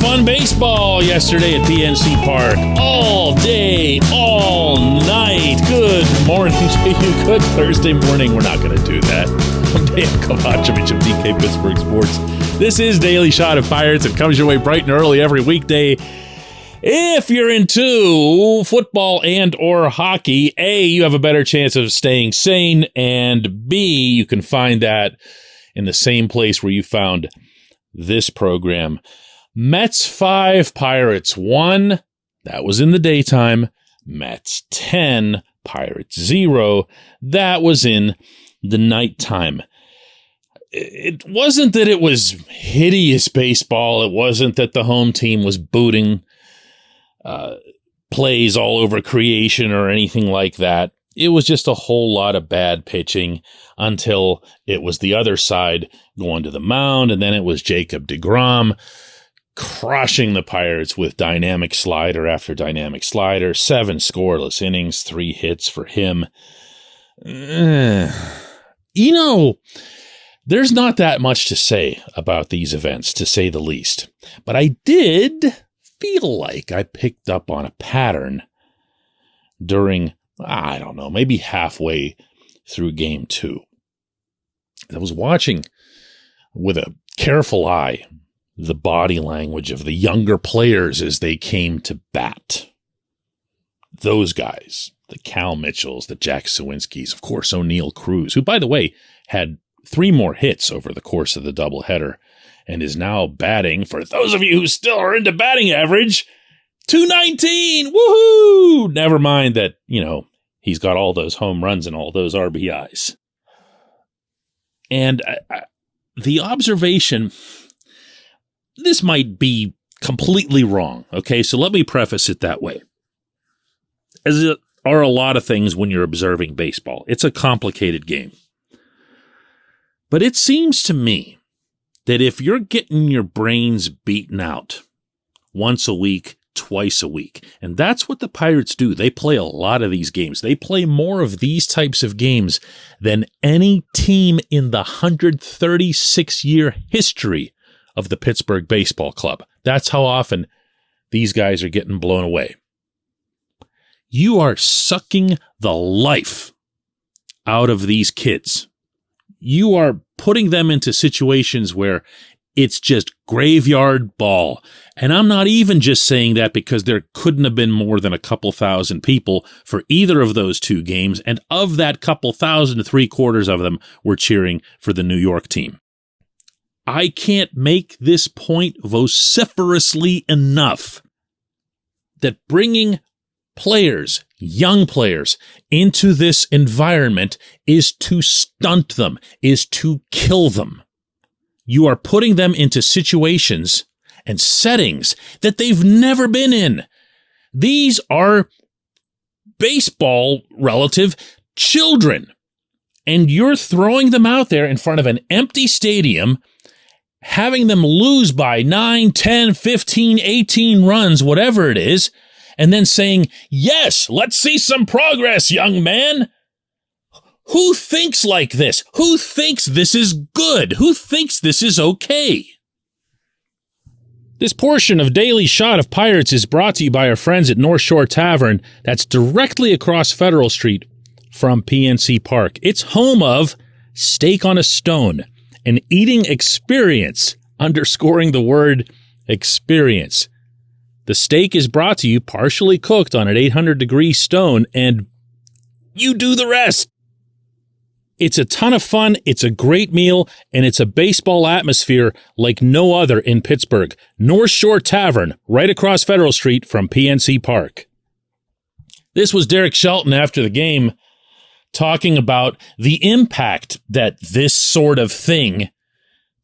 fun baseball yesterday at PNC Park. All day, all night. Good morning to you. Good Thursday morning. We're not going to do that. I'm Dejan Kovacevic of DK Pittsburgh Sports. This is Daily Shot of Pirates. It comes your way bright and early every weekday. If you're into football and or hockey, A, you have a better chance of staying sane, and B, you can find that in the same place where you found this program. Mets 5, Pirates 1. That was in the daytime. Mets 10, Pirates 0. That was in the nighttime. It wasn't that it was hideous baseball. It wasn't that the home team was booting plays all over creation or anything like that. It was just a whole lot of bad pitching until it was the other side going to the mound, and then it was Jacob deGrom crushing the Pirates with dynamic slider after dynamic slider. 7 scoreless innings, 3 hits for him. There's not that much to say about these events, to say the least. But I did feel like I picked up on a pattern during, I don't know, maybe halfway through game 2. I was watching with a careful eye the body language of the younger players as they came to bat. Those guys, the Cal Mitchells, the Jack Sawinskis, of course, O'Neal Cruz, who, by the way, had 3 more hits over the course of the doubleheader and is now batting, for those of you who still are into batting average, .219. Woohoo! Never mind that, he's got all those home runs and all those RBIs. And the observation, this might be completely wrong, okay? So let me preface it that way. As it are a lot of things when you're observing baseball. It's a complicated game. But it seems to me that if you're getting your brains beaten out once a week, twice a week, and that's what the Pirates do. They play a lot of these games. They play more of these types of games than any team in the 136-year history of the Pittsburgh Baseball Club. That's how often these guys are getting blown away. You are sucking the life out of these kids. You are putting them into situations where it's just graveyard ball. And I'm not even just saying that because there couldn't have been more than a couple thousand people for either of those 2 games. And of that couple thousand, 3/4 of them were cheering for the New York team. I can't make this point vociferously enough that bringing players, young players, into this environment is to stunt them, is to kill them. You are putting them into situations and settings that they've never been in. These are baseball relative children, and you're throwing them out there in front of an empty stadium, having them lose by 9, 10, 15, 18 runs, whatever it is, and then saying, yes, let's see some progress, young man. Who thinks like this? Who thinks this is good? Who thinks this is okay? This portion of Daily Shot of Pirates is brought to you by our friends at North Shore Tavern. That's directly across Federal Street from PNC Park. It's home of Steak on a Stone, an eating experience, underscoring the word experience. The steak is brought to you partially cooked on an 800-degree stone, and you do the rest. It's a ton of fun, it's a great meal, and it's a baseball atmosphere like no other in Pittsburgh. North Shore Tavern, right across Federal Street from PNC Park. This was Derek Shelton after the game talking about the impact that this sort of thing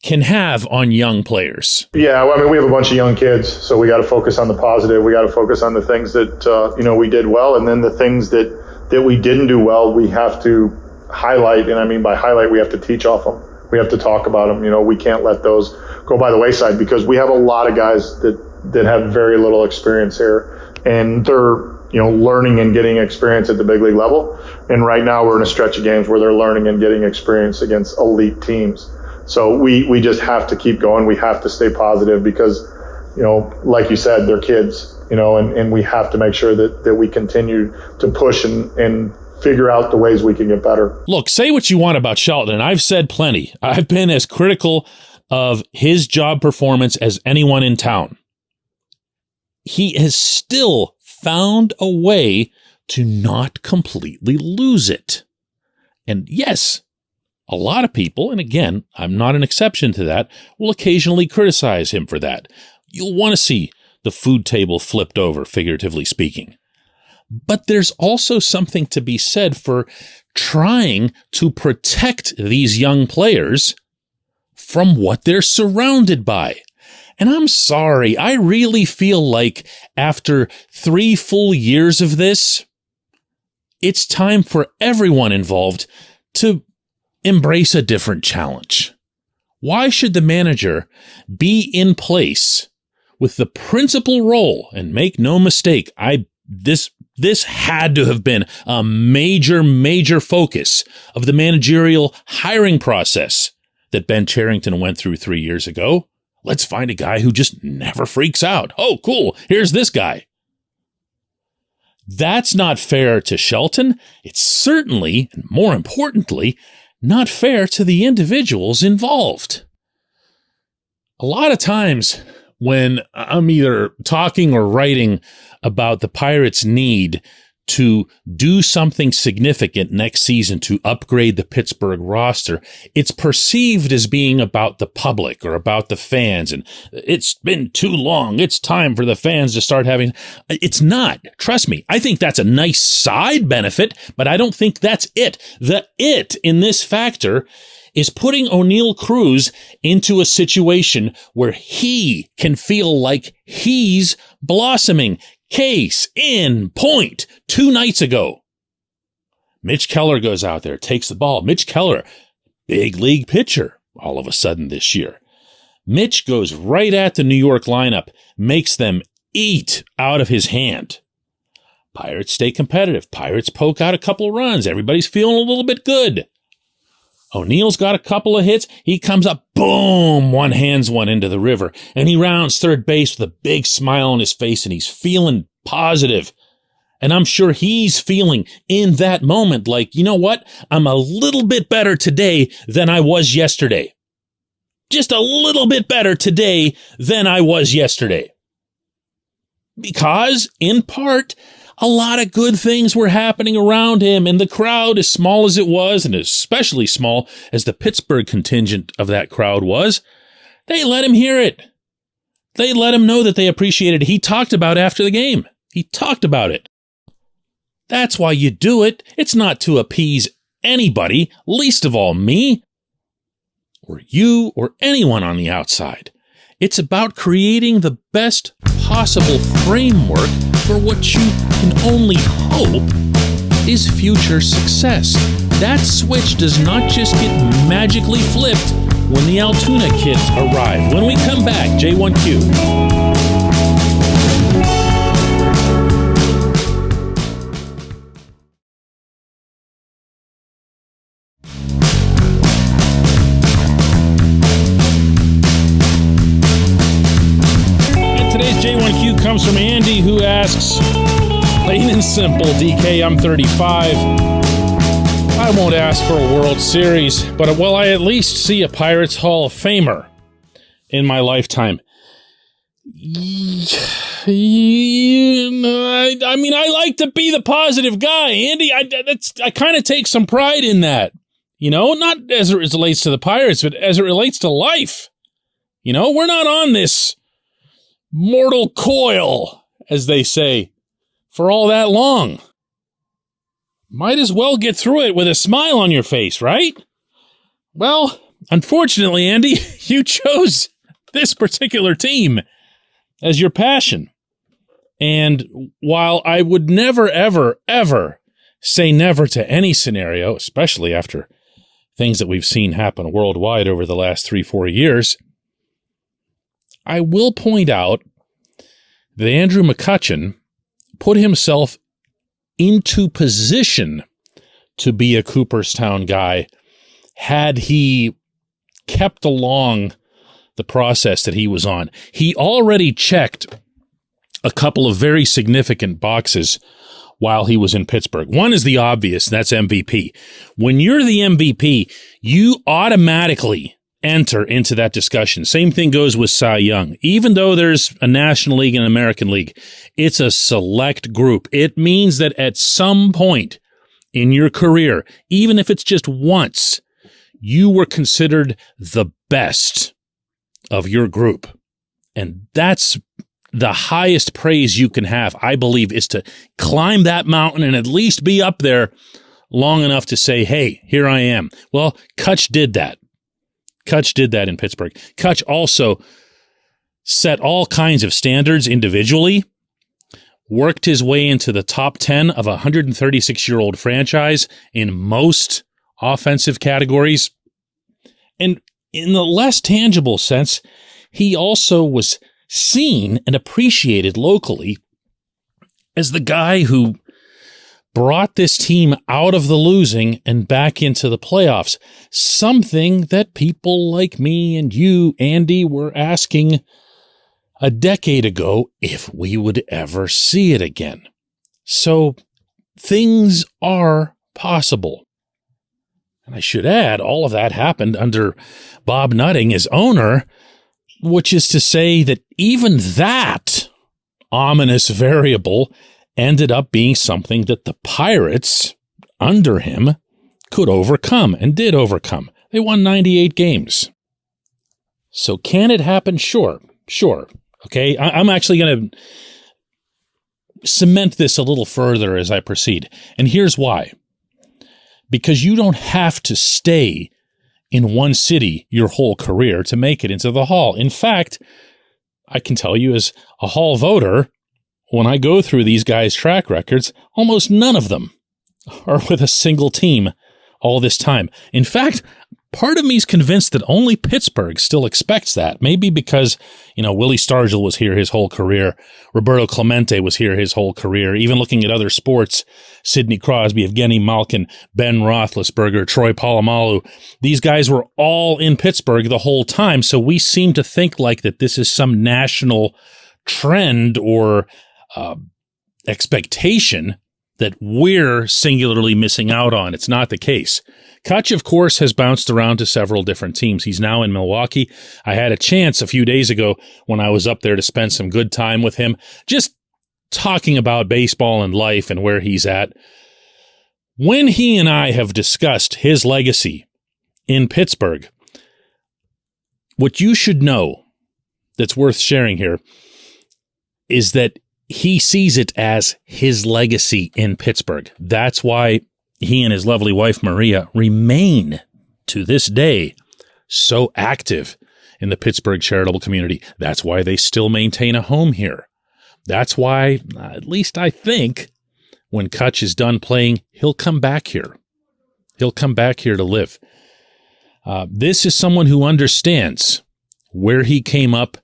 can have on young players. Yeah, we have a bunch of young kids, so we got to focus on the positive. We got to focus on the things that we did well, and then the things that we didn't do well, we have to highlight. And by highlight, we have to teach off them. We have to talk about them. We can't let those go by the wayside because we have a lot of guys that have very little experience here, and they're learning and getting experience at the big league level. And right now we're in a stretch of games where they're learning and getting experience against elite teams. So we just have to keep going. We have to stay positive because, like you said, they're kids, and we have to make sure that we continue to push and figure out the ways we can get better. Look, say what you want about Shelton, and I've said plenty. I've been as critical of his job performance as anyone in town. He has still found a way to not completely lose it. And yes, a lot of people, and again, I'm not an exception to that, will occasionally criticize him for that. You'll want to see the food table flipped over, figuratively speaking. But there's also something to be said for trying to protect these young players from what they're surrounded by. And I'm sorry, I really feel like after 3 full years of this, it's time for everyone involved to embrace a different challenge. Why should the manager be in place with the principal role? And make no mistake, this had to have been a major focus of the managerial hiring process that Ben Cherington went through 3 years ago. Let's find a guy who just never freaks out. Oh, cool. Here's this guy. That's not fair to Shelton. It's certainly, and more importantly, not fair to the individuals involved. A lot of times when I'm either talking or writing about the Pirates' need to do something significant next season to upgrade the Pittsburgh roster, it's perceived as being about the public or about the fans. And it's been too long. It's time for the fans to start having. It's not. Trust me. I think that's a nice side benefit, but I don't think that's it. The it in this factor is putting O'Neil Cruz into a situation where he can feel like he's blossoming. Case in point, 2 nights ago, Mitch Keller goes out there, takes the ball. Mitch Keller, big league pitcher all of a sudden this year. Mitch goes right at the New York lineup, makes them eat out of his hand. Pirates stay competitive. Pirates poke out a couple runs. Everybody's feeling a little bit good. O'Neill's got a couple of hits. He comes up, boom, one hands one into the river, and he rounds third base with a big smile on his face, and he's feeling positive. And I'm sure he's feeling in that moment like, you know what? I'm a little bit better today than I was yesterday. Just a little bit better today than I was yesterday. Because, in part, a lot of good things were happening around him, and the crowd, as small as it was, and especially small as the Pittsburgh contingent of that crowd was, they let him hear it. They let him know that they appreciated it. He talked about it after the game. He talked about it. That's why you do it. It's not to appease anybody, least of all me, or you, or anyone on the outside. It's about creating the best possible framework for what you can only hope is future success. That switch does not just get magically flipped when the Altoona kids arrive. When we come back, J1Q. J1Q comes from Andy, who asks, plain and simple, DK, I'm 35. I won't ask for a World Series, but will I at least see a Pirates Hall of Famer in my lifetime? I mean, I like to be the positive guy, Andy. I kind of take some pride in that. Not as it relates to the Pirates, but as it relates to life. We're not on this mortal coil, as they say, for all that long. Might as well get through it with a smile on your face, right? Well, unfortunately, Andy, you chose this particular team as your passion. And while I would never, ever, ever say never to any scenario, especially after things that we've seen happen worldwide over the last 3-4 years, I will point out that Andrew McCutchen put himself into position to be a Cooperstown guy had he kept along the process that he was on. He already checked a couple of very significant boxes while he was in Pittsburgh. One is the obvious, that's MVP. When you're the MVP, you automatically enter into that discussion. Same thing goes with Cy Young. Even though there's a National League and an American League, it's a select group. It means that at some point in your career, even if it's just once, you were considered the best of your group. And that's the highest praise you can have, I believe, is to climb that mountain and at least be up there long enough to say, hey, here I am. Well, Kutch did that. Kutch did that in Pittsburgh. Kutch also set all kinds of standards individually, worked his way into the top 10 of a 136-year-old franchise in most offensive categories. And in the less tangible sense, he also was seen and appreciated locally as the guy who brought this team out of the losing and back into the playoffs, something that people like me and you, Andy, were asking a decade ago if we would ever see it again. So things are possible. And I should add, all of that happened under Bob Nutting as owner, which is to say that even that ominous variable ended up being something that the Pirates, under him, could overcome and did overcome. They won 98 games. So can it happen? Sure. Okay, I'm actually going to cement this a little further as I proceed. And here's why. Because you don't have to stay in one city your whole career to make it into the Hall. In fact, I can tell you as a Hall voter, when I go through these guys' track records, almost none of them are with a single team all this time. In fact, part of me is convinced that only Pittsburgh still expects that. Maybe because, Willie Stargell was here his whole career. Roberto Clemente was here his whole career. Even looking at other sports, Sidney Crosby, Evgeny Malkin, Ben Roethlisberger, Troy Polamalu. These guys were all in Pittsburgh the whole time. So we seem to think like that this is some national trend or expectation that we're singularly missing out on. It's not the case. Kutch, of course, has bounced around to several different teams. He's now in Milwaukee. I had a chance a few days ago when I was up there to spend some good time with him, just talking about baseball and life and where he's at. When he and I have discussed his legacy in Pittsburgh, what you should know that's worth sharing here is that he sees it as his legacy in Pittsburgh. That's why he and his lovely wife, Maria, remain to this day so active in the Pittsburgh charitable community. That's why they still maintain a home here. That's why, at least I think, when Kutch is done playing, he'll come back here. He'll come back here to live. This is someone who understands where he came up,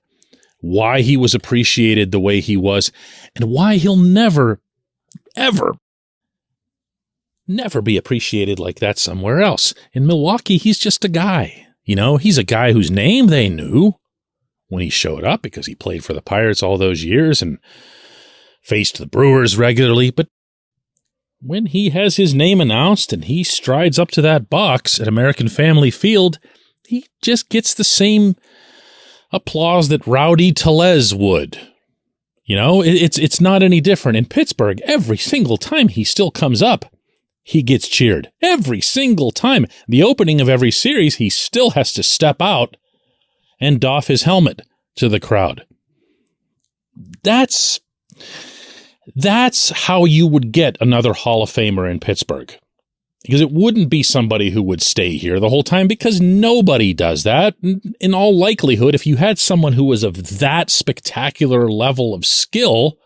why he was appreciated the way he was, and why he'll never, ever be appreciated like that somewhere else. In Milwaukee, he's just a guy. He's a guy whose name they knew when he showed up because he played for the Pirates all those years and faced the Brewers regularly. But when he has his name announced and he strides up to that box at American Family Field, he just gets the same applause that Rowdy Tellez would. It's not any different. In Pittsburgh, every single time he still comes up, he gets cheered. Every single time. The opening of every series, he still has to step out and doff his helmet to the crowd. That's how you would get another Hall of Famer in Pittsburgh. Because it wouldn't be somebody who would stay here the whole time, because nobody does that. In all likelihood, if you had someone who was of that spectacular level of skill,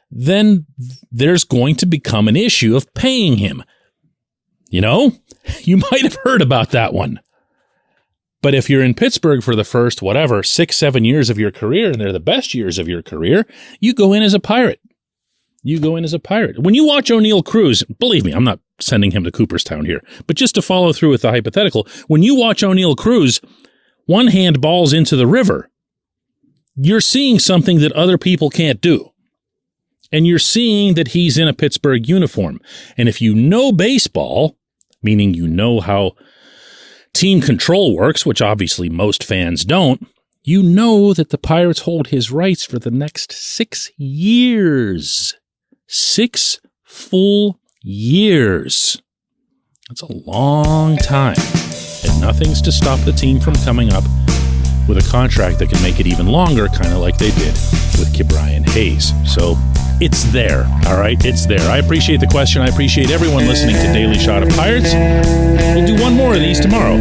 then there's going to become an issue of paying him. You might have heard about that one. But if you're in Pittsburgh for the first, 6-7 years of your career, and they're the best years of your career, you go in as a Pirate. When you watch O'Neal Cruz, believe me, I'm not sending him to Cooperstown here, but just to follow through with the hypothetical, when you watch O'Neal Cruz, one hand balls into the river, you're seeing something that other people can't do. And you're seeing that he's in a Pittsburgh uniform. And if you know baseball, meaning you know how team control works, which obviously most fans don't, you know that the Pirates hold his rights for the next 6 years. 6 full years. That's a long time. And nothing's to stop the team from coming up with a contract that can make it even longer, kind of like they did with Ke'Bryan Hayes. So it's there, all right? It's there. I appreciate the question. I appreciate everyone listening to Daily Shot of Pirates. We'll do one more of these tomorrow.